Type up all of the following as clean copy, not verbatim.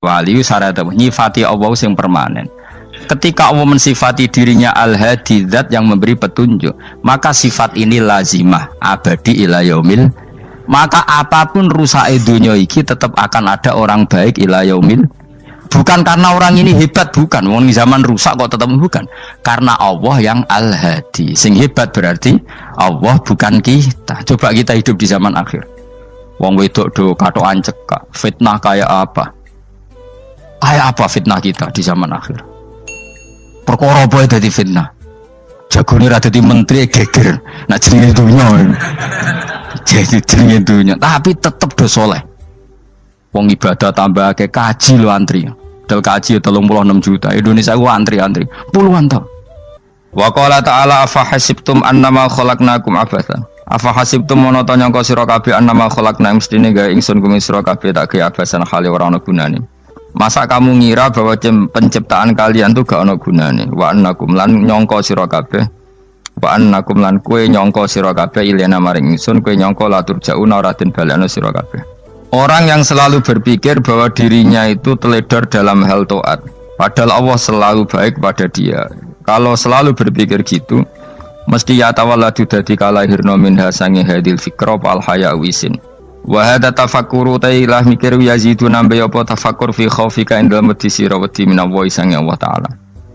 Wali syarat nyifati Allah yang permanen. Ketika Allah mensifati dirinya al-hadi, zat yang memberi petunjuk, maka sifat ini lazimah abadi ila yaumil. Maka apapun rusak dunia iki tetap akan ada orang baik ila yaumil. Bukan karena orang ini hebat, bukan. Wong zaman rusak kok tetap bukan. Karena Allah yang al-hadi. Sing hebat berarti Allah, bukan kita. Coba kita hidup di zaman akhir. Wong wedok do katokan cekak, fitnah kayak apa? Kayak apa fitnah kita di zaman akhir? Perkara apa dadi fitnah? Jagone ra dadi menteri geger. Nak jenenge dunya. Jadi jenenge dunya, tapi tetep do saleh. Wong ibadah tambah ke kaji lo antri. Dal kaji 36 juta. Indonesia gua antri puluhan tahun. Wa qala ta'ala afa hasibtum annama khalaqnakum abatsan. Afa hasibtum mono to nyangka sira kabeh annama khalaqna mestine gawe ingsun kuwi sira kabeh tak gawe abasan khali ora ana gunane. Masa kamu ngira bahwa penciptaan kalian tuh gak ana gunane? Wa annakum lan nyangka sira kabeh. Wa annakum lan kowe nyangka sira kabeh ilena maring ingsun kowe nyangka latur jauna ora den balekno sira kabeh. Orang yang selalu berpikir bahwa dirinya itu teledor dalam hal taat, padahal Allah selalu baik pada dia. Kalau selalu berpikir gitu, mesti ya tawalladu dadi kalahirna minha sange hadil fikra al haya wisin. Wa hadza tafakkuru tailah mikir yazidu nambe apa tafakkur fi khaufika indal medisi rawati minallahi sange Allah taala.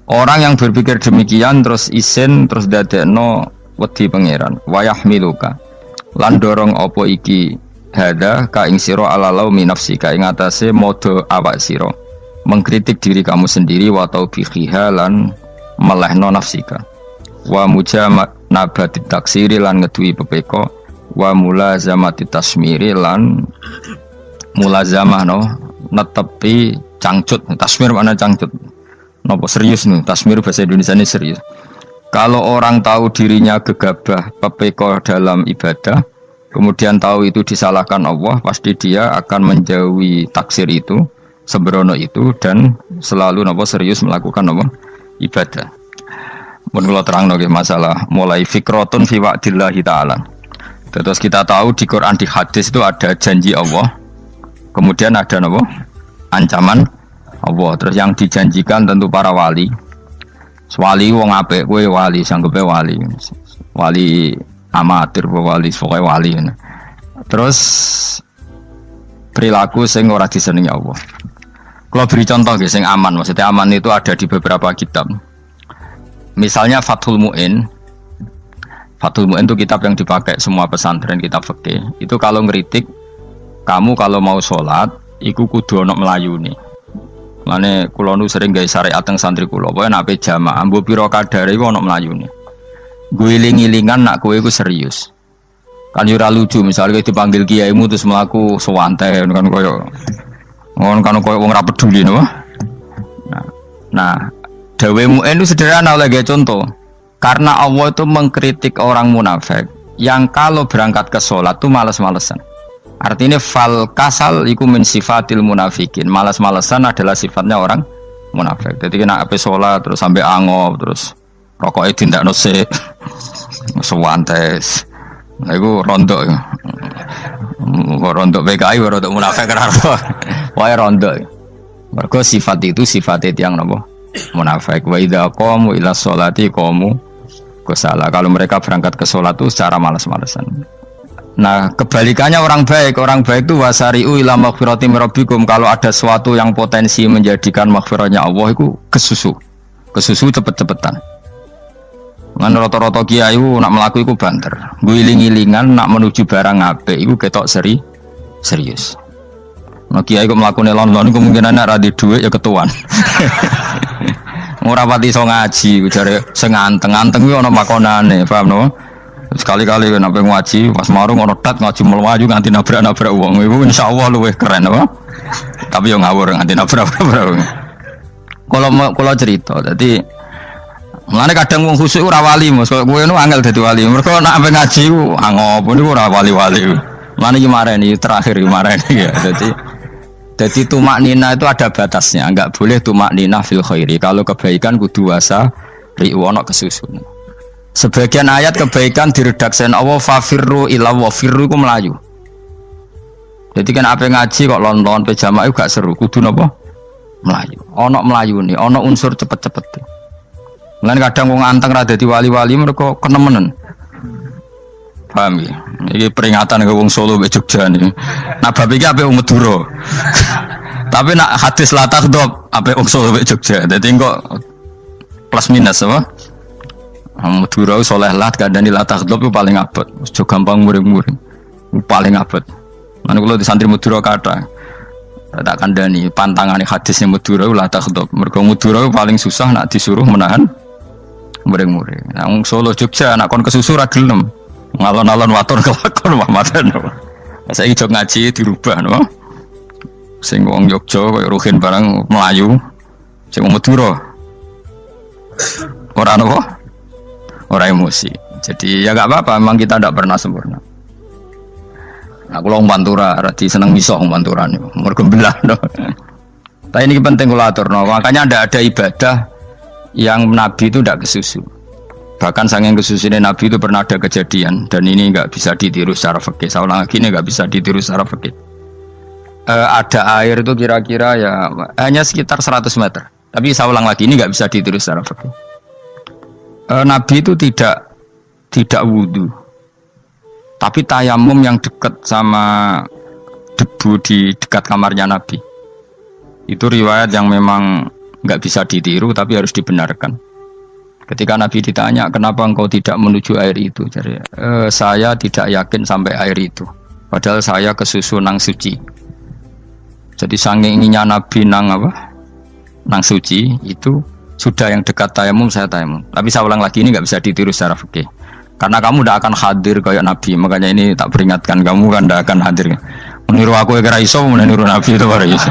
Orang yang berpikir demikian terus isin terus dadekno wedi pangeran. Wa yahmiluka lan dorong apa iki hada ka ing sira ala laumi nafsika ing atase modo awak sira mengkritik diri kamu sendiri wa taubihiha lan melehno nafsika wa mujamanabati taksiri lan ngeduwi pepeko wa mulazamati tasmiri lan mulazamah no netepi cangcut. Tasmir mana cangcut nopo serius nih, tasmir bahasa Indonesia ini serius. Kalau orang tahu dirinya gegabah pepeko dalam ibadah, kemudian tahu itu disalahkan Allah, pasti dia akan menjauhi taksir itu, sembrono itu, dan selalu nopo serius melakukan nopo ibadah. Mun kula terangno nggih masalah mulai fikrotun fi wa'dillahi ta'ala. Terus kita tahu di Quran, di hadis itu ada janji Allah, kemudian ada nopo ancaman Allah. Terus yang dijanjikan tentu para wali. Wali wong apik, kowe wali sanggepe wali. Wali amatir wali pokoke wali. Terus perilaku sing ora disenengi Allah. Kalau beri contoh nggih sing aman, maksudnya aman itu ada di beberapa kitab. Misalnya Fathul Mu'in. Fathul Mu'in itu kitab yang dipakai semua pesantren, kitab fikih. Itu kalau ngeritik kamu kalau mau sholat, iku kudu ana melayune. Mane kula nu sering gawe syariat teng santri kula, pokoke nek jamaah mbuh pira kadare iku ana melayune. Guling-gilingan nak kowe iku serius. Kan yo ora lucu misalnya dipanggil kiaimu terus mlaku sewantai kan koyo wong ora peduli no. Nah, dawe Mu'in itu sederhana oleh contoh. Karena Allah itu mengkritik orang munafik yang kalau berangkat ke sholat itu malas-malesan. Artinya fal kasal iku min sifatil munafikin. Malas-malesan adalah sifatnya orang munafik. Jadi kena ape sholat terus sampai angop terus rokoknya tindakno sik. Sewantes. Nah iku rondok. Rondok PKI rondok munafik kan. Wae rondok. Mergo sifat itu sifat yang napa? Munafik. Wa idza qamu ila sholati qamu kusala. Kalau mereka berangkat ke sholat itu secara malas-malesan. Nah, kebalikannya orang baik itu wasari'u ila maghfirati rabbikum. Kalau ada sesuatu yang potensi menjadikan maghfirahnya Allah itu kesusu cepet-cepetan. Ngan rata-rata kiai nak melaku iku banter. Guling-gilingan nak menuju barang apik iku ketok serius. Nah kiai kok mlakune lon-lon kemungkinan nek ra di dhuwit ya ketuan. Ora pati iso ngaji, jare sing anteng-anteng kuwi ana makonane, paham no? Sekali-kali nek ngaji pas marung ana tat ngaji mlayu nganti nabrak-nabrak wong. Iku insyaallah luwih keren apa? Tapi yo ngawur nganti nabrak-nabrak. Kalau cerita, dadi mulane kadang wong khusuk ora wali, Mas. Kowe nu angel dadi wali. Mergo nek ape ngaji ku angop niku ora wali-wali. Mulane iki mareni terakhir iki mareni ya. Jadi tumak nina itu ada batasnya, enggak boleh tumak nina fil khairi. Kalau kebaikan kudu wasa riwono kesusun. Sebagian ayat kebaikan diredaksen Allah fafirru ila wa firru ku melayu. Jadi kan apa ngaji kok lon-lon pejama itu gak seru, kudu napa? melayu. Ono melayu nih, ono unsur cepet-cepet. Mulane kadang wong anteng ra dadi wali-wali mereka kenemenen. Paham ya? Ini peringatan ke wong Solo mbek Jogja nih. Nah bab iki ape wong Madura. Tapi nak hadis la takhdhab ape wong Solo mbek Jogja. Dadi kok plus minus apa? Madura soleh lah kandhani la takhdhab itu paling abot. Aja gampang muring-muring. Paling abot. Lan kula di santri Madura kathah. Tak kandhani pantangane hadisnya Madura la takhdhab. Mergo Madura paling susah nak disuruh menahan muring-muring. Nah wong Solo Jogja nak kon kesusu ra gelem. Ngalon-alon waton kelakon Muhammadan. Saiki jog ngaji dirubah no. Sing wong Jogja koyo Ruhin barang Melayu, sing wong Madura ora apa? Ora emosi. Jadi ya enggak apa-apa, memang kita tidak pernah sempurna. Nah, kula wong Pantura radi seneng miso wong Pantura niku. Mergo belah no. Tapi ini penting kula aturno, makanya ndak ada ibadah yang Nabi itu tidak kesusu. Bahkan saking kesusunya Nabi itu pernah ada kejadian dan ini enggak bisa ditiru secara fikih. Saya ulang lagi ini enggak bisa ditiru secara fikih. Ada air itu kira-kira ya hanya sekitar 100 meter. Tapi saya ulang lagi ini nggak bisa ditiru secara fikih. Nabi itu tidak wudu, tapi tayamum yang dekat sama debu di dekat kamarnya Nabi. Itu riwayat yang memang nggak bisa ditiru tapi harus dibenarkan. Ketika Nabi ditanya kenapa engkau tidak menuju air itu, jadi saya tidak yakin sampai air itu. Padahal saya kesusu nang suci. Jadi saking inginnya Nabi nang suci itu sudah yang dekat tayamum saya tayamum. Tapi saya ulang lagi ini nggak bisa ditiru secara fikih. Karena kamu tidak akan hadir kayak Nabi. Makanya ini tak peringatkan kamu kan tidak akan hadir. Meniru aku kira iso, meniru Nabi itu baru iso.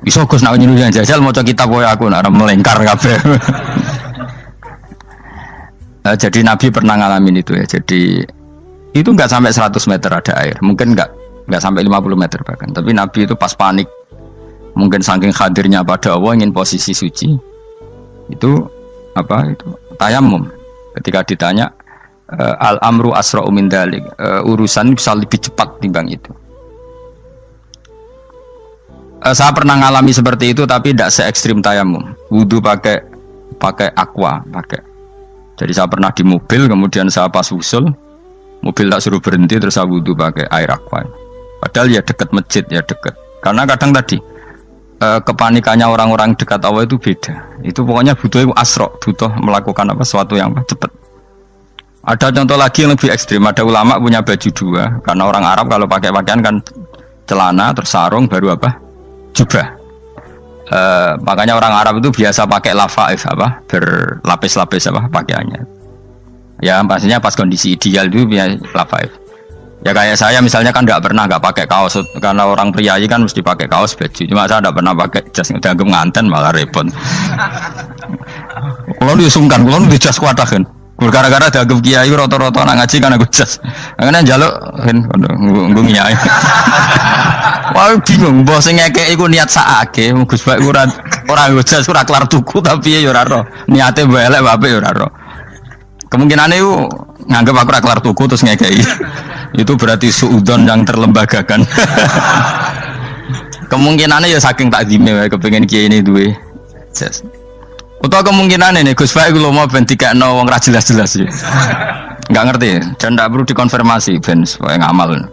Iso Gus nak niru yang jajal mau kitab koyo aku nak melengkar kabeh. Jadi Nabi pernah ngalamin itu ya. Jadi itu nggak sampai 100 meter ada air. Mungkin nggak sampai 50 meter bahkan. Tapi Nabi itu pas panik, mungkin saking hadirnya pada Allah ingin posisi suci, itu tayamum. Ketika ditanya al amru asra'u min dzalik, urusan bisa lebih cepat timbang itu. Saya pernah ngalami seperti itu tapi tidak se ekstrim tayamum. Wudu pakai aqua, pakai. Jadi saya pernah di mobil, kemudian saya pas usul mobil tak suruh berhenti terus saya wudu pakai air aqua. Padahal ya dekat masjid ya dekat. Karena kadang tadi kepanikannya orang-orang dekat Allah itu beda. Itu pokoknya butuh asro, butuh melakukan sesuatu yang cepat. Ada contoh lagi yang lebih ekstrim. Ada ulama punya baju dua. Karena orang Arab kalau pakai pakaian kan celana terus sarung baru jubah. Makanya orang Arab itu biasa pakai lafaif berlapis-lapis pakaiannya. Ya pastinya pas kondisi ideal itu biasa lafaif. Ya kayak saya misalnya kan nggak pakai kaos karena orang priayi kan mesti pakai kaos baju. Cuma saya nggak pernah pakai jas, dianggap nganten malah repot. Kalau disungkan, kalau di jas kuatah kan. Gara-gara dianggap kiai roto-roto nak ngaji kan aku jas. Karena jaluk kan nggung kiai. Wah bingung, bos ngekek iku niat sakake, Gus Bak ora jas ora kelar tuku tapi ya ora ro. Niate elek bape ya ora ro. Kemungkinane iku nganggep aku ora kelar tuku terus ngekeki. Itu berarti suudzon yang terlembagakan. Kemungkinannya ya saking takzime wae kepengin kiai ini duwe jas. Utawa kemungkinan ini Gus Baik kalau mau ben dikekno wong ra jelas-jelas ya. Enggak ngerti dan tidak perlu dikonfirmasi ben supaya ngamal.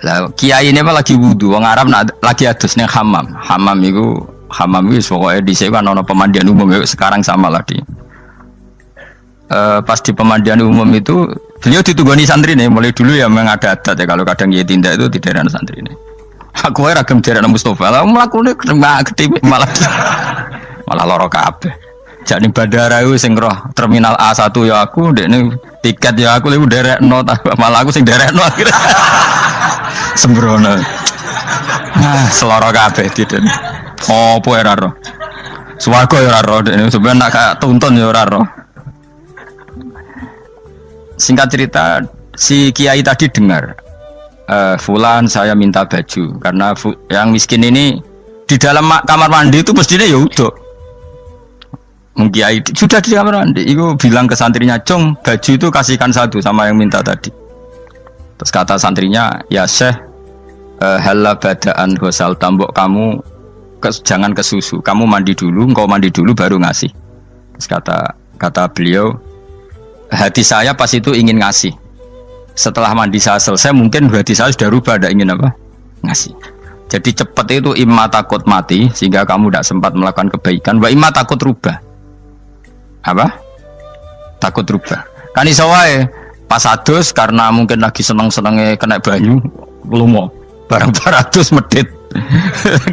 Lah kiai ini apa lagi wudu wong Arab lagi adus ning hammam. Hammam itu pokoke dhisik kan ana pemandian umum sekarang sama lah di. Pas di pemandian umum itu beliau ditunggoni santri nih, mulai dulu ya memang ada adat ya kalau kadang dia tindak itu tidak ada santri nih. Aku ragam jaran Mustafa, lah melakukannya gede malah loro kabeh. Jadi bandara itu sing roh terminal A1 ya aku, dek nih tiket ya aku lebih derek no, malah aku sing derek no akhirnya sembrono. Seloro kabeh tidak. Apa ya roh? Swarga ya roh, dek ini sebenarnya nak tuntun ya roh. Singkat cerita, si kiai tadi dengar, Fulan saya minta baju karena yang miskin ini di dalam kamar mandi itu mestinya ya udah. Kiai sudah di kamar mandi, itu bilang ke santrinya, Cung baju itu kasihkan satu sama yang minta tadi. Terus kata santrinya, ya Syekh, Halla badaan ghusal tambok kamu jangan ke susu. Kamu mandi dulu, engkau mandi dulu baru ngasih. Terus kata beliau, hati saya pas itu ingin ngasih. Setelah mandi saya selesai, mungkin hati saya sudah rubah, ada ingin apa? Ngasih. Jadi cepat itu imma takut mati, sehingga kamu tidak sempat melakukan kebaikan. Wa imma takut rubah. Apa? Takut rubah. Kan iso wae pas adus karena mungkin lagi seneng-senenge kena banyu, lumo. Barang 200 medit.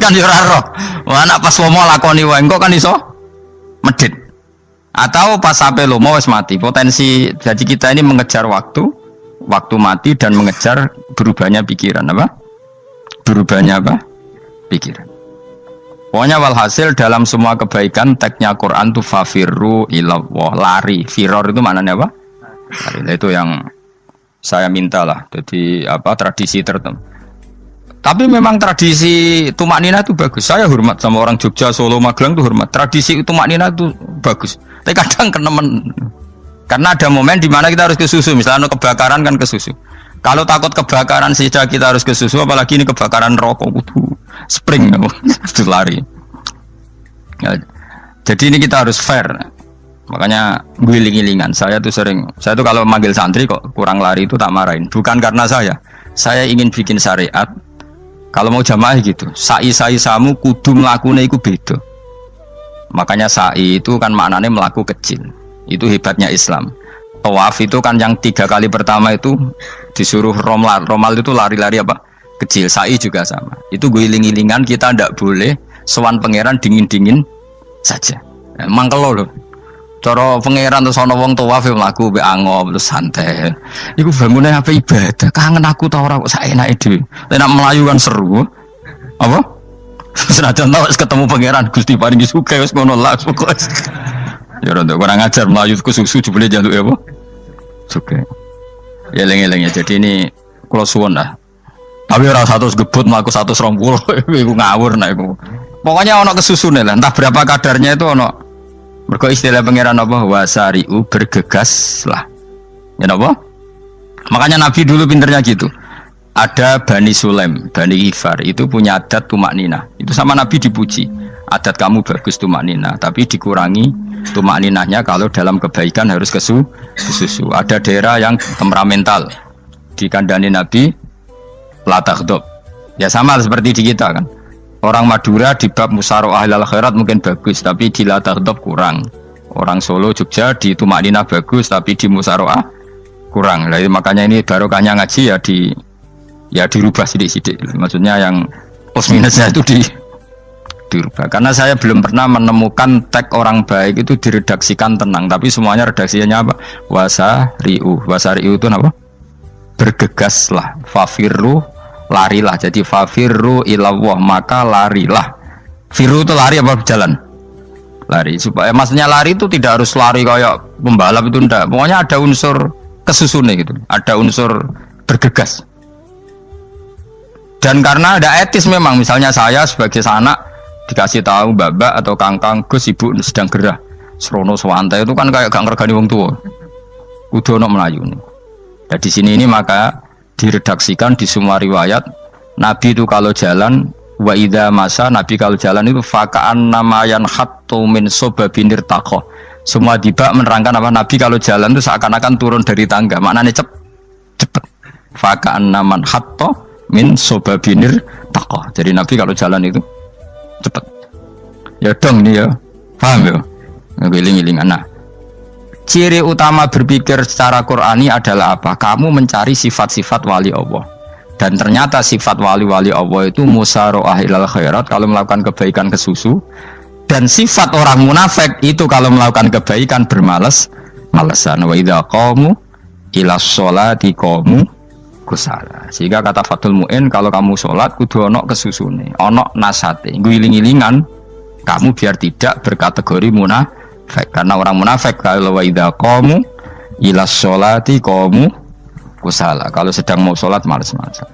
Kan yo ora roh. Wah anak pas lomo lakoni wae engko kan iso medit. Atau pas sampai lomo wis mati. Potensi jadi kita ini mengejar waktu mati dan mengejar berubahnya pikiran apa? Berubahnya apa? Pikiran. Pokoknya walhasil dalam semua kebaikan teksnya Quran itu fafirru ilallah, lari. Firor itu maknanya apa? Lari. Itu yang saya minta lah. Jadi apa tradisi tertentu. Tapi memang tradisi tumak nina itu bagus. Saya hormat sama orang Jogja, Solo, Magelang itu hormat. Tradisi tumak nina itu bagus. Tapi kadang kenemen. Karena ada momen di mana kita harus ke susu. Misalnya kebakaran kan ke susu. Kalau takut kebakaran saja kita harus ke susu, apalagi ini kebakaran rokok, spring, itu lari. Ya, jadi ini kita harus fair. Makanya guling-gilingan. Saya tuh kalau manggil santri kok kurang lari itu tak marahin. Bukan karena saya ingin bikin syariat. Kalau mau jamaah gitu, sa'i samu kudu mlakune iku beda. Makanya sa'i itu kan maknanya melaku kecil. Itu hebatnya Islam. Tawaf itu kan yang 3 kali pertama itu disuruh romal itu lari-lari apa? Kecil. Sa'i juga sama. Itu guling-gilingan kita ndak boleh sowan pangeran dingin-dingin saja. Emang kalau loh. Cara pangeran terus ana wong tawaf mlaku mbek angop terus santai. Iku bangune apa ibadah. Kangen aku ta ora kok saenake dhewe. Nek melayu kan seru. Apa? Senajan tau ketemu pangeran Gusti paringi sugih wis ngono lah pokoke. Ya ora kurang ajar melayu ku susu jebule jaluk ya apa? Sugih. Ya eling-eling ya. Jadi ini kula suwun lah. Tapi ora 100 gebut mlaku 120 iku ngawur nek iku. Pokoknya ana kesusune lah. Entah berapa kadarnya itu ana. Mergo istilah pangeran apa wasari'u bergegas lah. Ya apa? Makanya Nabi dulu pinternya gitu. Ada Bani Sulaim, Bani Ghifar itu punya adat tumak nina. Itu sama Nabi dipuji. Adat kamu bagus tumak nina, tapi dikurangi tumak ninahnya kalau dalam kebaikan harus ke susu. Ada daerah yang temperamental. Dikandani Nabi la taghdab. Ya sama seperti di kita kan. Orang Madura di bab musyawarah ahlal khairat mungkin bagus, tapi di la taghdab kurang. Orang Solo, Jogja di tumak ninah bagus, tapi di musyawarah kurang. Jadi makanya ini barokahnya ngaji ya dirubah sidik-sidik. Maksudnya yang plus minusnya itu dirubah. Karena saya belum pernah menemukan tag orang baik itu diredaksikan tenang, tapi semuanya redaksinya apa? Wasari'u itu apa? Bergegaslah, fafirru, larilah. Jadi fafirru ilallah, maka larilah. Firu itu lari apa berjalan? Lari. Supaya maksudnya lari itu tidak harus lari kayak pembalap itu enggak. Pokoknya ada unsur kesusune gitu. Ada unsur bergegas. Dan karena ada etis memang, misalnya saya sebagai anak dikasih tahu babak atau kangkang Gus ibu sedang gerah serono swantai itu kan kayak gak ngergani wong tua. Kudu ono melayu nih. Nah, di sini ini maka diredaksikan di semua riwayat Nabi itu kalau jalan wa idza masa, Nabi kalau jalan itu fakaan namayan hattu min sobabinir takoh. Semua dibak menerangkan apa Nabi kalau jalan itu seakan-akan turun dari tangga. Maknanya cepet. Fakaan naman hatto min sobabinir takoh. Jadi Nabi kalau jalan itu cepet. Ya dong nih ya. Paham ya? Ngiling-ngilingan. Nah, ciri utama berpikir secara Qur'ani adalah apa? Kamu mencari sifat-sifat wali Allah. Dan ternyata sifat wali-wali Allah itu musyaroah ilal khairat, kalau melakukan kebaikan ke susu. Dan sifat orang munafik itu kalau melakukan kebaikan bermalas-malasan. Wa idza qamu ila sholati qamu kusala. Sehingga kata Fathul Mu'in, kalau kamu sholat kudu ono kesusune, ono nasate, guling-gilingan kamu biar tidak berkategori munafik. Karena orang munafik kalau wa idza qamu ila sholati qamu kusala, kalau sedang mau sholat malas-malasan.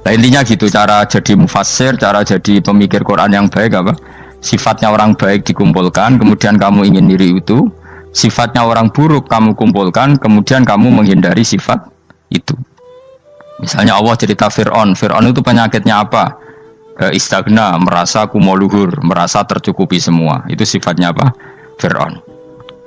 Nah, intinya gitu cara jadi mufassir, cara jadi pemikir Quran yang baik apa? Sifatnya orang baik dikumpulkan, kemudian kamu ingin diri itu. Sifatnya orang buruk kamu kumpulkan, kemudian kamu menghindari sifat itu. Misalnya Allah cerita Fir'aun. Fir'aun itu penyakitnya apa? Istagna, merasa kumoluhur, merasa tercukupi semua. Itu sifatnya apa? Fir'aun.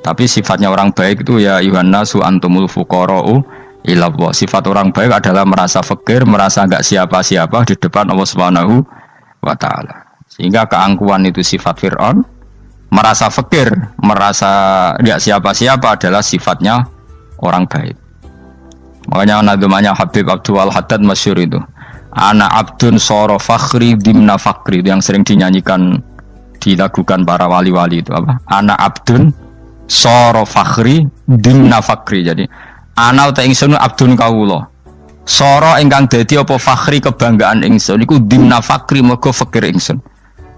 Tapi sifatnya orang baik itu ya Yuhannasu antumul fuqara'u ilallah. Sifat orang baik adalah merasa fakir, merasa enggak siapa-siapa di depan Allah Subhanahu wa taala. Sehingga keangkuhan itu sifat Fir'aun, merasa fakir, merasa enggak siapa-siapa adalah sifatnya orang baik. Makanya nadumanya Habib Abdul Haddad masyhur itu. Ana abdun soro fakhri dimna fakri, itu yang sering dinyanyikan, dilakukan para wali-wali itu apa? Ana abdun soro fakhri dimna fakri. Jadi ana uta ingsun abdun kawula. Soro ingkang dadi apa fakhri kebanggaan ingsun iku dimna fakri mergo fakir ingsun.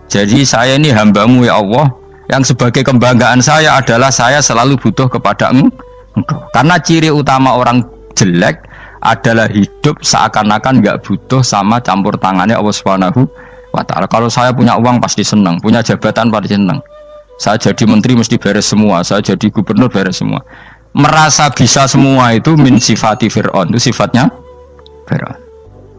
Jadi saya ini hambamu ya Allah, yang sebagai kebanggaan saya adalah saya selalu butuh kepada Engkau. Karena ciri utama orang jelek adalah hidup seakan-akan nggak butuh sama campur tangannya Allah Subhanahu wa taala. Kalau saya punya uang pasti senang, punya jabatan pasti senang. Saya jadi menteri mesti beres semua, saya jadi gubernur beres semua. Merasa bisa semua itu min sifati Fir'aun, itu sifatnya Fir'aun.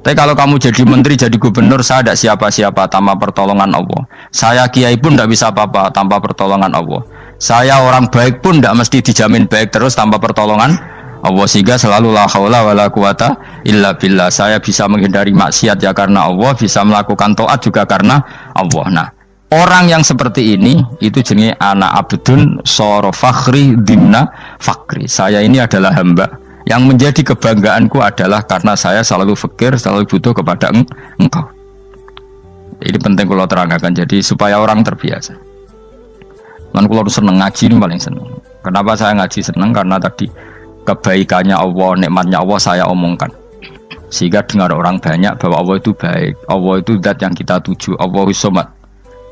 Tapi kalau kamu jadi menteri, jadi gubernur, saya tidak siapa-siapa tanpa pertolongan Allah. Saya kiai pun tidak bisa apa-apa tanpa pertolongan Allah. Saya orang baik pun tidak mesti dijamin baik terus tanpa pertolongan Allah, sehingga selalu la haula wala quwata illa billah. Saya bisa menghindari maksiat ya karena Allah, bisa melakukan taat juga karena Allah. Nah, orang yang seperti ini itu jenis ana abdun soro fakhri dimna fakri. Saya ini adalah hamba yang menjadi kebanggaanku adalah karena saya selalu fakir, selalu butuh kepada Engkau. Ini penting kalau terangkan, jadi supaya orang terbiasa. Dan kalau seneng ngaji ini paling seneng. Kenapa saya ngaji seneng? Karena tadi kebaikannya Allah, nikmatnya Allah saya omongkan, sehingga dengar orang banyak bahwa Allah itu baik, Allah itu zat yang kita tuju, Allahu Somad.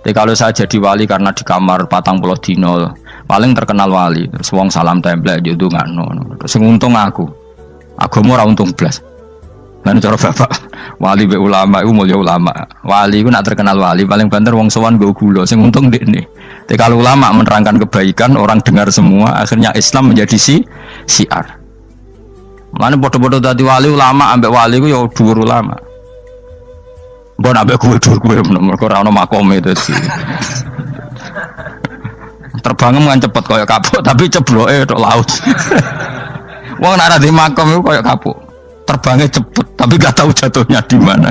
Jadi kalau saya jadi wali karena di kamar 40 dino paling terkenal wali, terus wong salam template yo ndongakno, terus untung aku ora untung blas. Lan cara bapak wali be ulama iku mulya ulama, wali iku nak terkenal wali paling banter wong sowan nggo gula, sing untung ndekne. Tapi kalau ulama menerangkan kebaikan, orang dengar semua, akhirnya Islam menjadi siar. Mana bodoh-bodoh tadi wali ulama, ambek wali ku ya dhuwur ulama. Mbok ambek kuwe dhuwur kuwe mergo ora ono makome itu sih. Terbangem kan cepet kaya kapuk, tapi cebloke tok laut. Wong nek ora di makom iku kaya kapuk. Terbangnya cepet, tapi gak tahu jatuhnya di mana.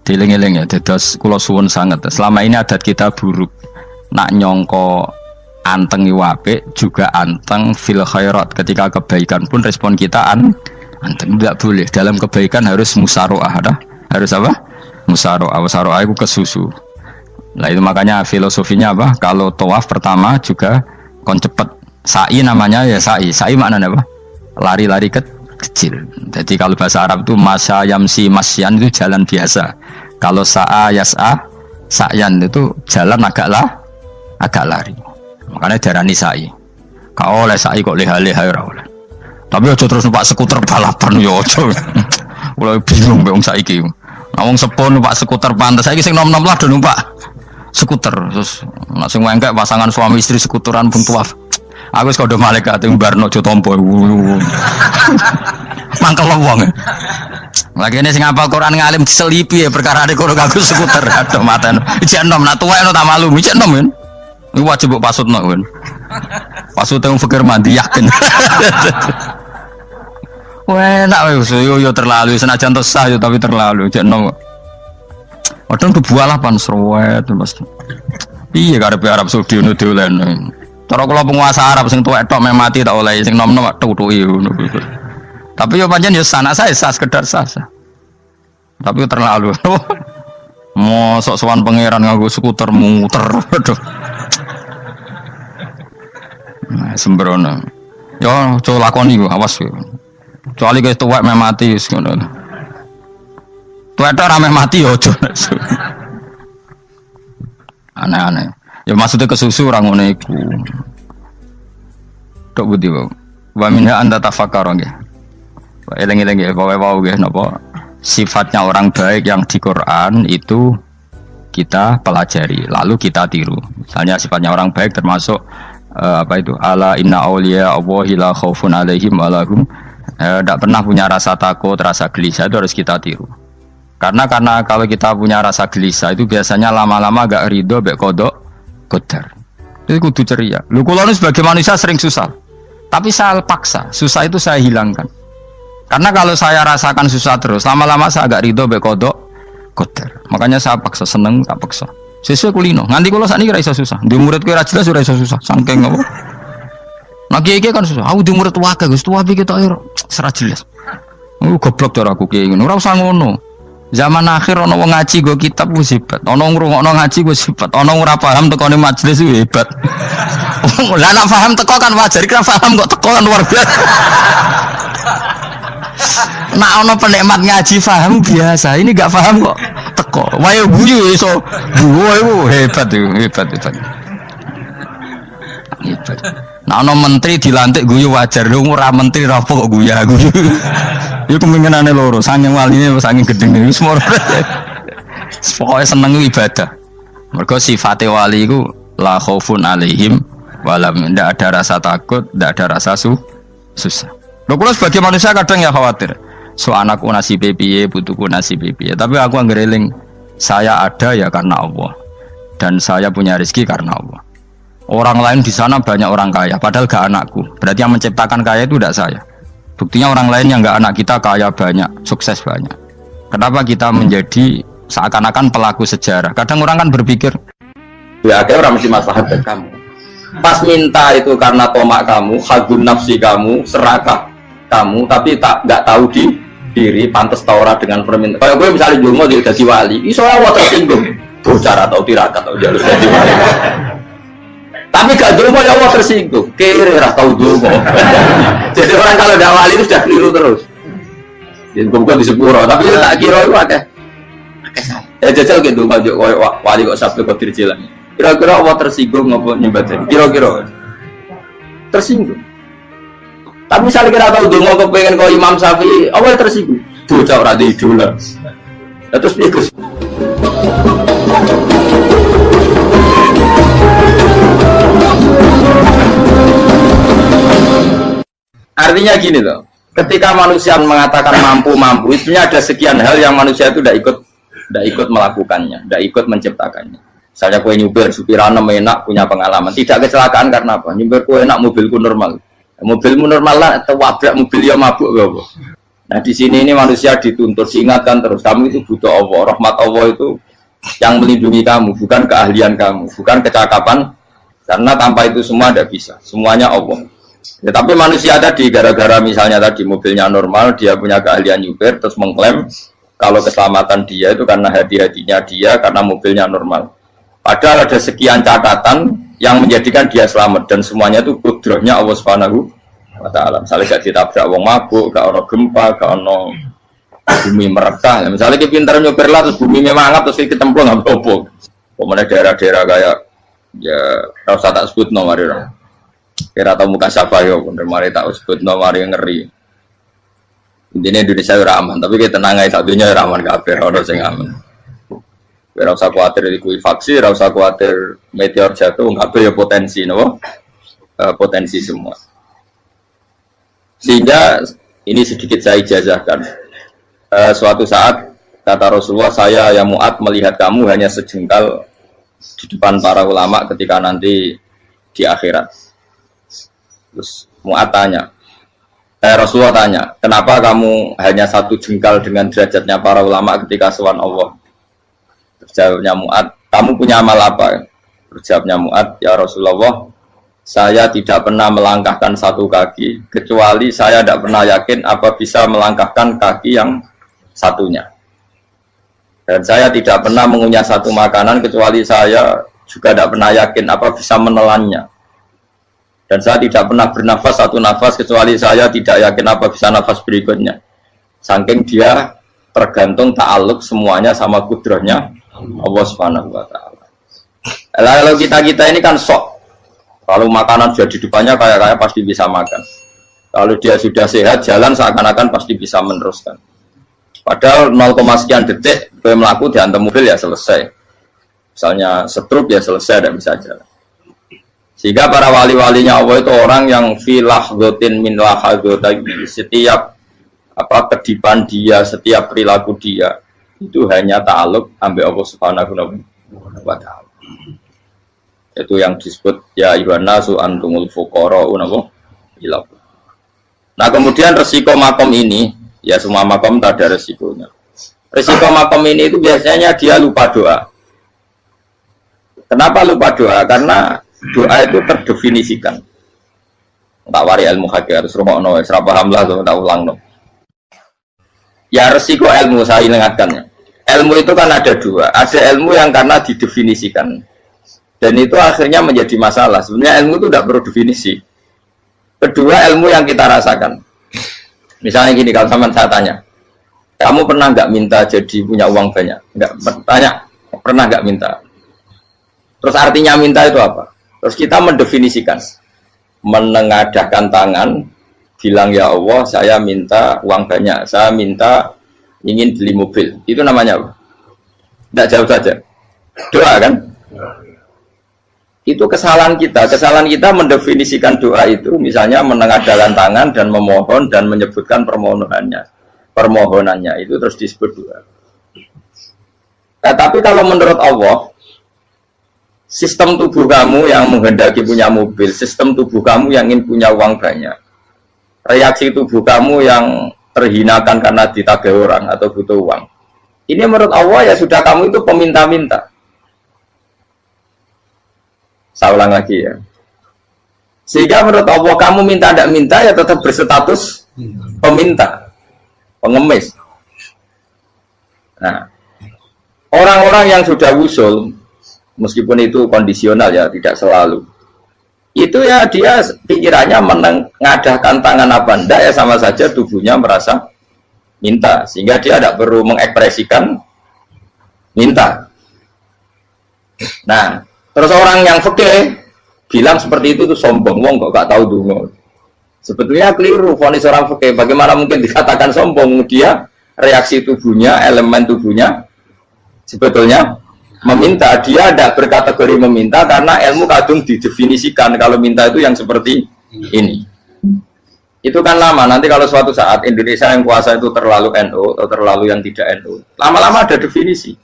Dieling-eling ya, dados kula suwun sangat. Selama ini adat kita buruk. Nak nyongko anteng apik juga anteng fil khairat. Ketika kebaikan pun respon kita anteng, tidak boleh. Dalam kebaikan harus musaroah, harus apa? Musaroah. Musaroah itu kesusu. Nah itu makanya filosofinya apa? Kalau tawaf pertama juga kon cepet. Sa'i namanya ya sa'i. Sa'i maknanya apa? Lari-lari kecil. Jadi kalau bahasa Arab itu masya yamsi masyan itu jalan biasa. Kalau sa'a yas'a sa'yan itu jalan agak lari. Makanya darani sa'i. Kau oleh sa'i kok leha-leha ora oleh. Tapi aja terus numpak skuter balapan yo aja. Mulai bingung wong saiki. Nah wong sepuh numpak skuter pantes saiki sing nom-nom lah do numpak skuter. Terus nek sing wengkek pasangan suami istri skuteran pun tuaf. Aku wis kodho malaikat ing barno aja tampa. Mangkel wong. Lagi ini sing hafal Quran ngalim diselipi ya perkara ade kono kanggo skuter. Aduh maten. Ijek enom nak tuwek tak malu. Ijek enom kan. Iku wajib mbok pasutno kan. Pasute wong fikir mandi yakin. Wah, nak wis yo terlalu senajan sah yo tapi terlalu. Ijek enom. Padahal bualah pan sruwet mesti. Iya karepe Arab Saudi ngono diolehno. Cara kula penguasa Arab sing tuwek tok mati tak oleh sing nom-nom tutuki ngono. Tapi yo pancen yo sanak saya sah sekedar sah. Tapi terlalu. Mosok sowan pangeran nganggo skuter muter. Aduh. Nah, sembrono. Yo coba lakoni ku awas yo. Kecuali guys tuwek mati wis ngono. Tuwek tok rame mati yo aja. Aneh-aneh. Ya maksudnya kesusu orang ngono iku. Tok budi wae. Wa minha anta tafakkar nggih. Eleng-eleng nggih, wae-wae nggih napa sifatnya orang baik yang di Quran itu kita pelajari, lalu kita tiru. Misalnya sifatnya orang baik termasuk apa itu? Ala inna auliya Allahi la khaufun alaihim wa lahum Tidak pernah punya rasa takut, rasa gelisah itu harus kita tiru. Karena kalau kita punya rasa gelisah itu biasanya lama-lama agak ridho, bek kodok, kodar. Itu kudu ceria. Lu kalau sebagai manusia sering susah, tapi saya paksa, susah itu saya hilangkan. Karena kalau saya rasakan susah terus, lama-lama saya agak ridho, bek kodok, kodar. Makanya saya paksa, seneng, tak paksa. Sesuai kulino. Nganti kalau saat ini kira iso susah. Di murid kira jelas sudah iso susah. Sangking apa? Nah kiai kan susah. Aku di murid wakil, Gus tua pikir tak air serah jelas. Goblok cara aku kiai ini. Ora usah ngono. Zaman akhir ono wong ngaji go kitab wis hebat. Ono ngrungokno ngaji wis hebat. Ono ora paham tekone majelis wis hebat. Lah nek paham teko kan wajar, kira paham kok teko kan luar biasa. Nak ono penikmat ngaji paham biasa. Ini enggak paham kok teko. Wae guyu iso. Guyu hebat itu, hebat. Hebat. Nah, ono menteri dilantik guyu wajar, lu ora menteri ra kok guyu. Iku kemungkinane loro, saking waline saking gedene wis moro. Pokoke seneng ibadah. Mergo sifate wali iku la khaufun alaihim walam, ndak ada rasa takut, ndak ada rasa susah. Lho kula sebagai manusia kadang ya khawatir. So anakku nasibe piye, putuku nasibe piye. Tapi aku anggereling saya ada ya karena Allah. Dan saya punya rezeki karena Allah. Orang lain di sana banyak orang kaya, padahal gak anakku. Berarti yang menciptakan kaya itu tidak saya. Buktinya orang lain yang gak anak kita kaya banyak, sukses banyak. Kenapa kita menjadi seakan-akan pelaku sejarah? Kadang orang kan berpikir, ya akhirnya orang mesti maslahat dari kamu. Pas minta itu karena tomak kamu, hadun nafsi kamu, serakah kamu, tapi gak tahu diri, pantas taura dengan permintaan. Kalau gue misalnya Julmo jadi wali, iso Allah tersinggung. Bocah atau tirakat atau jalur jadi wali. Tapi gak dulu ya Allah tersinggung, kira tahu dulu. Jadi orang kalau tidak wali itu sudah keliru terus. Jadi bukan di sepuro, tapi tak kira itu ada. Jajal gitu maju wali kok sabtu kok dirjilan. Kira-kira Allah tersinggung ngapa nyembah jadi? Kira-kira tersinggung. Tapi misalnya kira tahu dulu kok pengen kau Imam Syafi'i, Allah tersinggung. Bocah ora di idola. Terus ikut. Artinya gini loh, ketika manusia mengatakan mampu, itu ada sekian hal yang manusia itu tidak ikut melakukannya, tidak ikut menciptakannya. Misalnya kue nyupir, supirana enak, punya pengalaman, tidak kecelakaan karena apa? Nyupir kue enak, mobilku normal, mobilmu normal lah, atau wabrak mobil yang mabuk gak. Nah di sini ini manusia dituntut, diingatkan terus, kamu itu butuh Allah, rahmat Allah itu yang melindungi kamu, bukan keahlian kamu, bukan kecakapan, karena tanpa itu semua tidak bisa, semuanya Allah. Ya, tapi manusia tadi gara-gara misalnya tadi mobilnya normal, dia punya keahlian nyupir, terus mengklaim kalau keselamatan dia itu karena hati-hatinya dia, karena mobilnya normal. Padahal ada sekian catatan yang menjadikan dia selamat dan semuanya itu kudrahnya Allah Subhanahu wa Ta'ala. Misalnya gak ditabrak wong mabuk, gak ono gempa, gak ono bumi merekah. Misalnya kita pintar nyupir lah, terus bumi memangap, terus kita templung nggak apa-apa. Kemudian daerah-daerah kayak ya rasa tak sebut nomor itu. Kira tahu muka siapa yo, bener mari tak sebut nomor yang ngeri. Intinya Indonesia ora aman, tapi kita tenangai satunya ora aman kabeh, ora sing aman. Ora usah kuwatir dikuwi faksi, ora usah kuwatir meteor jatuh, kabeh ya potensi napa? Potensi semua. Sehingga ini sedikit saya ijazahkan. Suatu saat kata Rasulullah, saya yang Mu'ad melihat kamu hanya sejengkal di depan para ulama ketika nanti di akhirat. Terus Mu'ad tanya, Rasulullah tanya, kenapa kamu hanya satu jengkal dengan derajatnya para ulama ketika sowan Allah? Terjawabnya Mu'ad, kamu punya amal apa? Terjawabnya Mu'ad, ya Rasulullah, saya tidak pernah melangkahkan satu kaki, kecuali saya tidak pernah yakin apa bisa melangkahkan kaki yang satunya. Dan saya tidak pernah mengunyah satu makanan, kecuali saya juga tidak pernah yakin apa bisa menelannya. Dan saya tidak pernah bernafas satu nafas kecuali saya tidak yakin apa bisa nafas berikutnya. Saking dia tergantung ta'aluk semuanya sama kudrahnya Allah Subhanahu wa Ta'ala. Lalu kita ini kan sok. Kalau makanan sudah di depannya kayak pasti bisa makan. Kalau dia sudah sehat jalan seakan-akan pasti bisa meneruskan. Padahal 0, sekian detik gue melaku dihantam mobil ya selesai. Misalnya stroke ya selesai, tidak bisa jalan. Sehingga para wali-walinya Allah itu orang yang filah gotin min lahadotagi, setiap kedipan dia, setiap perilaku dia itu hanya ta'aluk ambil Allah Subhanahu wa ta'ala. Itu yang disebut ya ayyuhannasu antumul fuqara'u ila. Nah, kemudian resiko makom ini, ya semua makom tak ada resikonya. Resiko makom ini itu biasanya dia lupa doa. Kenapa lupa doa? Karena doa itu terdefinisikan. Tak wari ilmu hakikat, harus rumah serah paham lah, tak ulang no. Ya resiko ilmu saya ingatkannya. Ilmu itu kan ada dua. Ada ilmu yang karena didefinisikan, dan itu akhirnya menjadi masalah. Sebenarnya ilmu itu tidak perlu definisi. Kedua, ilmu yang kita rasakan. Misalnya gini, kalau sama saya tanya, kamu pernah nggak minta jadi punya uang banyak? Nggak, tanya, pernah nggak minta? Terus artinya minta itu apa? Terus kita mendefinisikan, menengadahkan tangan, bilang ya Allah, saya minta uang banyak, saya minta ingin beli mobil. Itu namanya apa? Tidak jauh saja. Doa kan? Itu kesalahan kita. Kesalahan kita mendefinisikan doa itu, misalnya menengadahkan tangan dan memohon dan menyebutkan permohonannya itu terus disebut doa. Nah, tapi kalau menurut Allah, sistem tubuh kamu yang menghendaki punya mobil, sistem tubuh kamu yang ingin punya uang banyak, reaksi tubuh kamu yang terhinakan karena ditagih orang atau butuh uang, ini menurut Allah ya sudah kamu itu peminta-minta. Saya ulang lagi ya. Sehingga menurut Allah kamu minta tidak minta ya tetap berstatus peminta, pengemis. Nah, orang-orang yang sudah wusul, meskipun itu kondisional ya, tidak selalu. Itu ya dia pikirannya menengadahkan tangan apa enggak ya sama saja tubuhnya merasa minta, sehingga dia tidak perlu mengekspresikan minta. Nah, terus orang yang fikih bilang seperti itu tuh sombong, wong kok gak tahu dungo. Sebetulnya keliru vonis orang fikih. Bagaimana mungkin dikatakan sombong? Dia reaksi tubuhnya, elemen tubuhnya sebetulnya meminta. Dia tidak berkategori meminta karena ilmu kadung didefinisikan kalau minta itu yang seperti ini. Itu kan lama. Nanti kalau suatu saat Indonesia yang kuasa itu terlalu NU atau terlalu yang tidak NU, lama-lama ada definisi.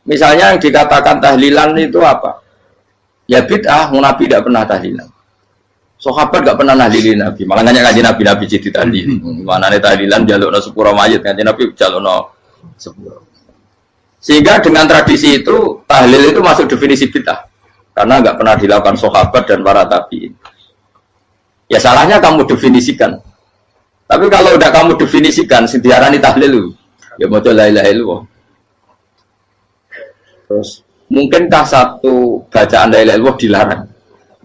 Misalnya yang dikatakan tahlilan itu apa? Ya bid'ah, Nabi tidak pernah tahlilan. Sahabat tidak pernah nahlilin Nabi. Malah nanya kaji Nabi jadi tahlil. Mana nih tahlilan jalukno sepuro mayit, kaji Nabi jalukno sepuro. Sehingga dengan tradisi itu tahlil itu masuk definisi bid'ah. Karena nggak pernah dilakukan sahabat dan para tabi'in. Ya salahnya kamu definisikan. Tapi kalau udah kamu definisikan, diarani tahlil, ya mau la ilaha illallah. Terus mungkinkah satu bacaan la ilaha illallah dilarang?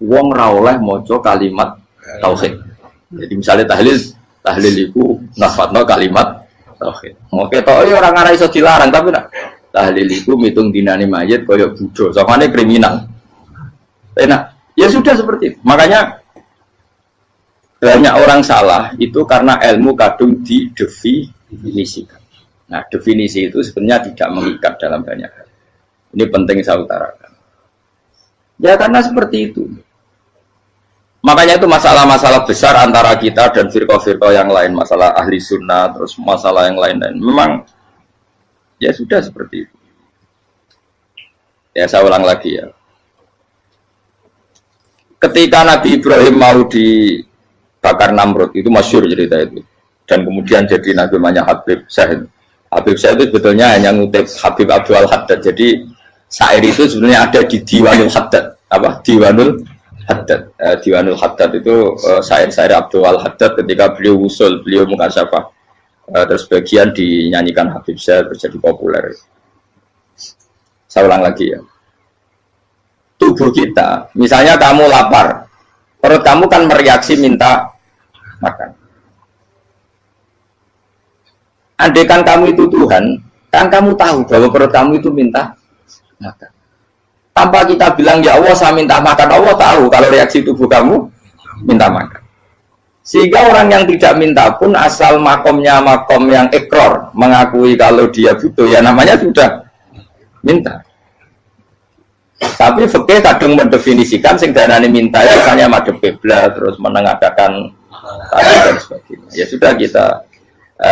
Wong ra oleh maca kalimat tauhid. Jadi misalnya tahlil iku nafatno kalimat tauhid. Oke to ya orang ora iso dilarang, tapi nak tahlil iku mitung dinane mayit kaya budo, sokane kriminal. Enak. Ya sudah seperti itu. Makanya banyak orang salah itu karena ilmu kadung didefinisikan. Nah, definisi itu sebenarnya tidak mengikat dalam banyak hal. Ini penting saya utarakan. Ya karena seperti itu. Makanya itu masalah-masalah besar antara kita dan firqah-firqah yang lain. Masalah ahli sunnah, terus masalah yang lain-lain. Memang, ya sudah seperti itu. Ya saya ulang lagi ya. Ketika Nabi Ibrahim mau dibakar Namrud, itu masyhur cerita itu. Dan kemudian jadi Nabi namanya Habib Syahid. Habib Syahid itu sebetulnya hanya ngutip Habib Abdul Haddad. Jadi syair itu sebenarnya ada di Diwanul Haddad. Apa? Diwanul Haddad. Diwanul Haddad itu syair-syair Abdul Haddad ketika beliau usul, beliau mukasyafah. Terus bagian dinyanyikan Habib Syahid terjadi populer. Saya ulang lagi ya. Tubuh kita, misalnya kamu lapar, perut kamu kan mereaksi minta makan. Andaikan kamu itu Tuhan, kan kamu tahu bahwa perut kamu itu minta makan. Tanpa kita bilang ya Allah saya minta makan, Allah tahu kalau reaksi tubuh kamu minta makan. Sehingga orang yang tidak minta pun asal makomnya makom yang ikror, mengakui kalau dia butuh, ya namanya sudah minta. Tapi fikih kadang mendefinisikan sing darane minta itu hanya madhep kiblat terus menengadakan tadi dan sebagainya. Ya sudah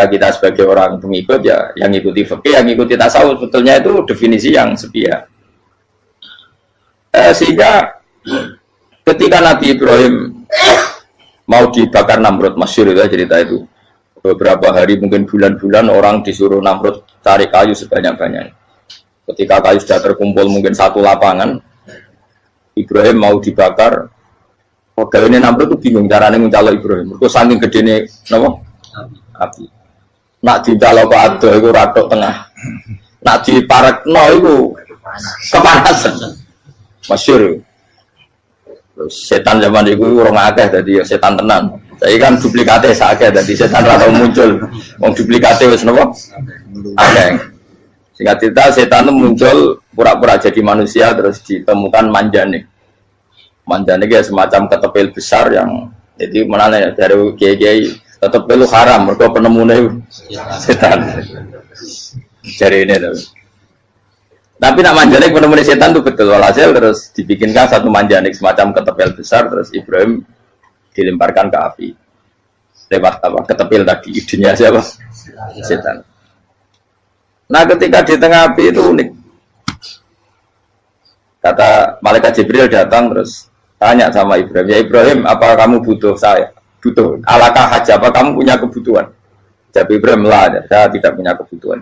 kita sebagai orang pengikut ya yang ikuti fikih, yang ikuti tasawuf sebetulnya itu definisi yang sepihak. Sehingga ketika Nabi Ibrahim mau dibakar Namrud, masyhur itu cerita itu. Beberapa hari mungkin bulan-bulan orang disuruh Namrud cari kayu sebanyak-banyaknya. Ketika kayu sudah terkumpul mungkin satu lapangan, Ibrahim mau dibakar. Pegawai ini Namrud itu bingung caranya mencalok Ibrahim. Mereka saking gedene napa? Api. Nak dicalok ke ado itu ratok tengah. Nak diparekno itu kepanasan. Masyhur. Terus setan zaman itu orang akeh dadi ya setan tenan. Saya kan duplikate sakit dadi setan ra tau muncul. Wong duplikate wis napa? Akeh. Singkat cerita setan itu muncul pura-pura jadi manusia terus ditemukan manjane. Manjane itu semacam ketepil besar yang jadi mana ya dari kiai ketepil haram mereka penemunya setan. Jadi ini tuh. Tapi nak manjane penemunya setan itu betul walhasil terus dibikinkan satu manjane semacam ketepil besar terus Ibrahim dilemparkan ke api. Lewat apa? Ketepil tadi idenya siapa? Setan. Nah ketika di tengah api itu unik. Kata malaikat Jibril datang terus tanya sama Ibrahim, ya Ibrahim apa kamu butuh saya? Butuh. Alakah haja apa kamu punya kebutuhan? Jawab Ibrahim lah, saya tidak punya kebutuhan.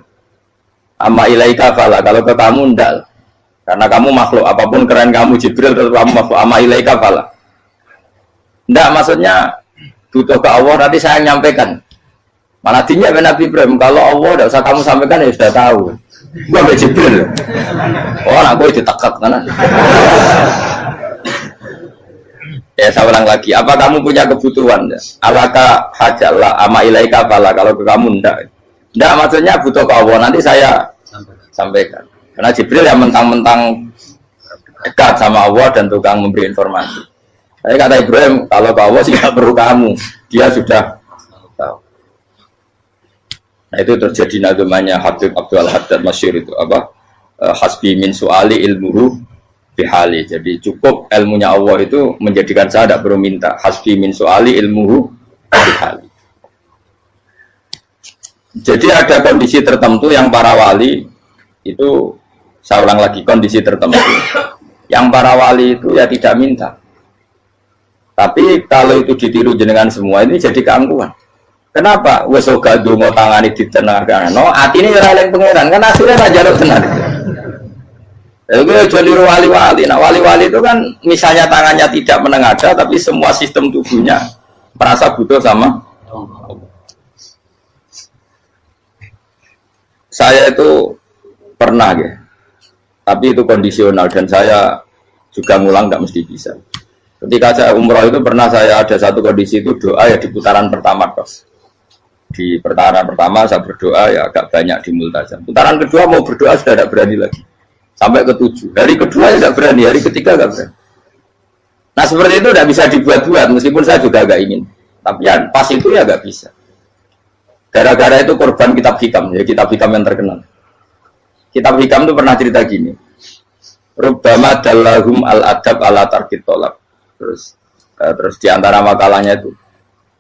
Amma ilaika fala, kalau ke kamu ndak. Karena kamu makhluk, apapun keren kamu Jibril tetap kamu makhluk. Amma ilaika fala. Ndak maksudnya butuh ke Allah nanti saya nyampaikan. Malah dinya Nabi Ibrahim kalau Allah tidak usah kamu sampaikan ya sudah tahu. Gua be Jibril. Oh, aku ditekak kan. Ya saya ulang lagi, apa kamu punya kebutuhan? Alaka hajalah ama ilaika fala, kalau ke kamu ndak. Ndak maksudnya butuh ke Allah nanti saya sampaikan. Karena Jibril yang mentang-mentang dekat sama Allah dan tukang memberi informasi. Saya kata Ibrahim kalau ke Allah sih nggak perlu kamu, dia sudah tahu. Nah itu terjadi namanya Habib Abdul Haddad masyhur itu apa? Hasbi min su'ali ilmuhu bihali. Jadi cukup ilmunya Allah itu menjadikan saya tidak perlu minta. Hasbi min su'ali ilmuhu bihali. Jadi ada kondisi tertentu yang para wali itu, saya ulang lagi, kondisi tertentu yang para wali itu ya tidak minta. Tapi kalau itu ditiru jenengan semua ini jadi keangkuhan. Kenapa? Wes oga donga tangane ditenangkan. No, atine ora eling pangeran. Kan asline ra njaluk tenan. Lha jadi wali-wali. Nah, wali-wali itu kan misalnya tangannya tidak menengadah tapi semua sistem tubuhnya merasa butuh sama Allah. Saya itu pernah ya. Tapi itu kondisional dan saya juga ngulang enggak mesti bisa. Ketika saya umroh itu pernah saya ada satu kondisi itu doa ya di putaran pertama, Bos. Di putaran pertama saya berdoa ya agak banyak di multazam. Putaran kedua mau berdoa sudah tidak berani lagi. Sampai ke-7. Hari kedua tidak berani, hari ketiga tidak berani. Nah seperti itu tidak bisa dibuat-buat meskipun saya juga agak ingin. Tapi ya pas itu ya nggak bisa. Gara-gara itu korban kitab hikam, ya kitab hikam yang terkenal. Kitab hikam itu pernah cerita gini. Rubbama dallahum al-adab ala tarkit tolab. Terus di antara makalahnya itu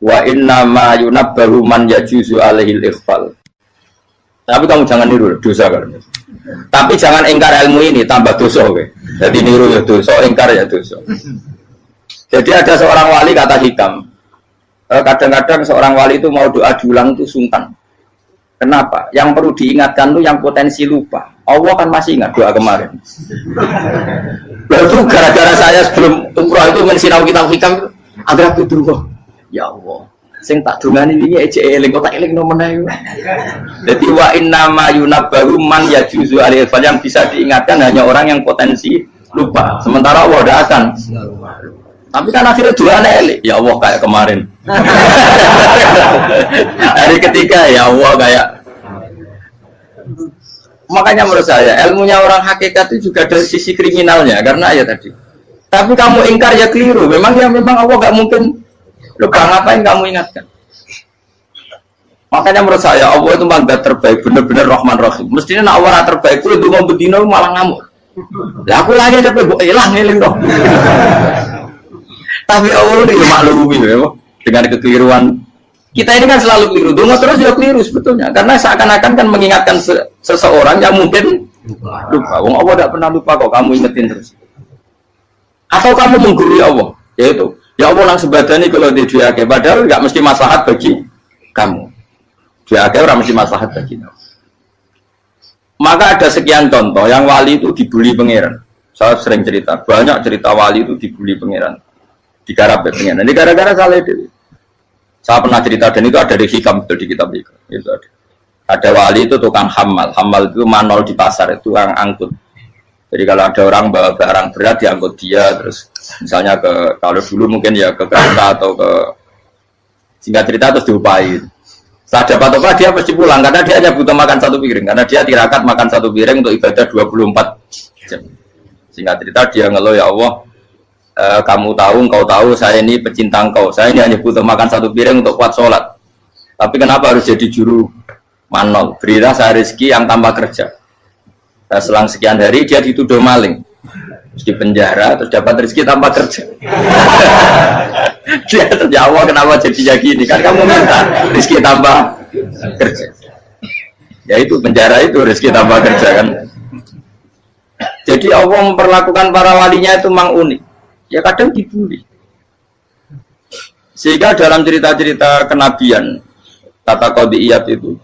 wa inna ma yunabbahu man yajuzu alaihil ikhfal. Tapi kamu jangan niru dosa kan. Tapi jangan ingkar ilmu ini tambah dosa kowe. Jadi niru ya dosa, ingkar ya dosa. Jadi ada seorang wali kata hikam. Kadang-kadang seorang wali itu mau doa diulang itu sungkan. Kenapa? Yang perlu diingatkan tuh yang potensi lupa. Allah kan masih ingat doa kemarin. Lalu gara-gara saya sebelum umroh itu mensinau kitab hikam agar aku dulu. Ya Allah, sing tak dungani wingi ejek eling kok tak eling nomene. Dadi wa inna ma yunabbahu man yajuzu alaihi yang bisa diingatkan hanya orang yang potensi lupa. Sementara Allah tidak akan. Tapi kan akhirnya doa eling. Ya Allah kayak kemarin. Hari ketiga ya Allah kayak. Makanya menurut saya ilmunya orang hakikat itu juga dari sisi kriminalnya karena ya tadi. Tapi kamu ingkar ya keliru. Memang Allah nggak mungkin lupa, ngapain kamu ingatkan? Makanya menurut saya Allah itu mandat terbaik, benar-benar Rahman Rahim. Mestinya nak Allah terbaik itu mau bedino malah ngamuk. Lah aku lagi tapi mbok ilang eling kok. Tapi Allah ini maklumi ya, dengan kekeliruan. Kita ini kan selalu keliru. Dongo terus ya keliru sebetulnya. Karena seakan-akan kan mengingatkan seseorang yang mungkin lupa. Wong Allah tidak pernah lupa kok, kamu ingetin terus. Atau kamu menggurui Allah, yaitu ya Allah nang sebadani kalau di dia padahal nggak mesti maslahat bagi kamu. Dia orang mesti maslahat bagi kamu. Maka ada sekian contoh yang wali itu dibully pangeran. Saya sering cerita, banyak cerita wali itu dibully pangeran. Digarap pengen. Ini gara-gara salah itu. Saya pernah cerita dan itu ada di hikam itu di kitab itu. Itu ada. Ada wali itu tukang hamal. Hamal itu manol di pasar itu tukang angkut. Jadi kalau ada orang bawa barang berat diangkut dia terus misalnya kalau dulu mungkin ya ke kereta atau ke singkat cerita terus diupai. Setelah dapat apa dia pasti pulang karena dia hanya butuh makan satu piring karena dia tirakat makan satu piring untuk ibadah 24 jam. Singkat cerita dia ngeluh ya Allah. Kamu tahu, engkau tahu, saya ini pecinta engkau. Saya ini hanya butuh makan satu piring untuk kuat sholat. Tapi kenapa harus jadi juru manol? Berilah saya rezeki yang tanpa kerja. Nah, selang sekian hari dia dituduh maling. Terus di penjara, terus dapat rezeki tanpa kerja. Dia terjawab kenapa jadinya gini? Kan kamu minta rezeki tanpa kerja. Ya itu penjara itu rezeki tanpa kerja kan. Jadi Allah memperlakukan para walinya itu memang unik. Ya kadang dibully. Sehingga dalam cerita-cerita kenabian kata qadiyat itu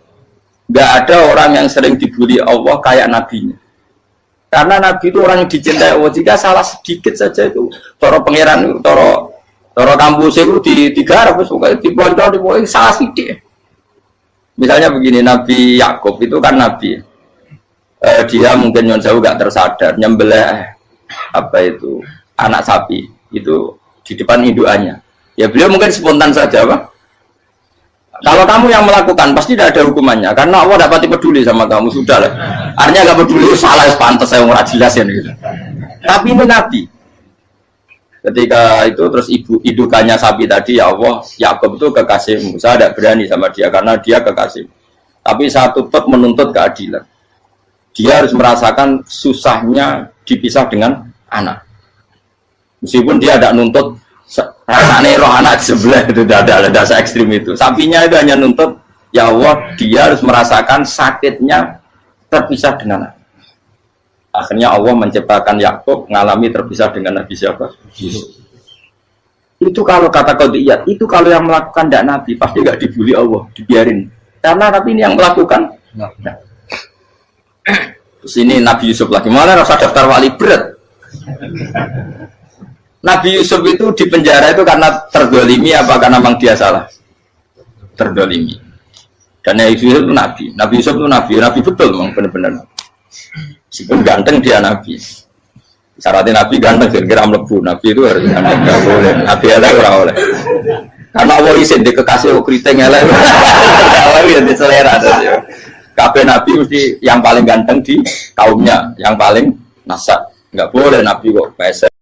nggak ada orang yang sering dibully Allah kayak nabinya. Karena nabi itu orang yang dicintai Allah. Jika salah sedikit saja itu toro pangeran, toro kampus itu digarap, pokoknya dibontor, salah sedikit. Misalnya begini, Nabi Yakub itu kan nabi. Dia mungkin nyon jauh nggak tersadar nyembelih apa itu anak sapi itu di depan indukannya. Ya beliau mungkin spontan saja, Pak. Kalau kamu yang melakukan pasti tidak ada hukumannya karena Allah dapat peduli sama kamu sudah lah. Artinya nggak peduli salah pantas saya nggak jelas ya gitu. Tapi ini Nabi. Ketika itu terus indukannya sapi tadi ya Allah Yakub itu kekasihmu. Saya tidak berani sama dia karena dia kekasih. Tapi saya tetap menuntut keadilan. Dia harus merasakan susahnya dipisah dengan anak. Meskipun dia tidak nuntut rasanya roh anak sebelah itu tidak ada dasar ekstrim itu. Sapinya itu hanya nuntut ya Allah dia harus merasakan sakitnya terpisah dengan anak. Akhirnya Allah menciptakan Yakub mengalami terpisah dengan Nabi siapa? Yusuf. Itu kalau kata qadiyat, itu kalau yang melakukan tidak Nabi pasti nggak dibully Allah, dibiarin. Karena Nabi ini yang melakukan. Nah. Terus ini Nabi Yusuf lagi mana rasa daftar wali berat. Nabi Yusuf itu di penjara itu karena terdolimi apa karena memang dia salah? Terdolimi. Dan Nabi Yusuf itu Nabi. Nabi Yusuf itu Nabi betul memang benar-benar. Meskipun ganteng dia Nabi. Syaratnya Nabi ganteng kira-kira mlebu. Nabi itu harus ganteng, nggak boleh. Nabi elek ora oleh. Karena Allah isin di kekasih keriting elek. Allah ya di selera. Kabeh Nabi mesti yang paling ganteng di kaumnya, yang paling nasab. Nggak boleh Nabi kok pesek.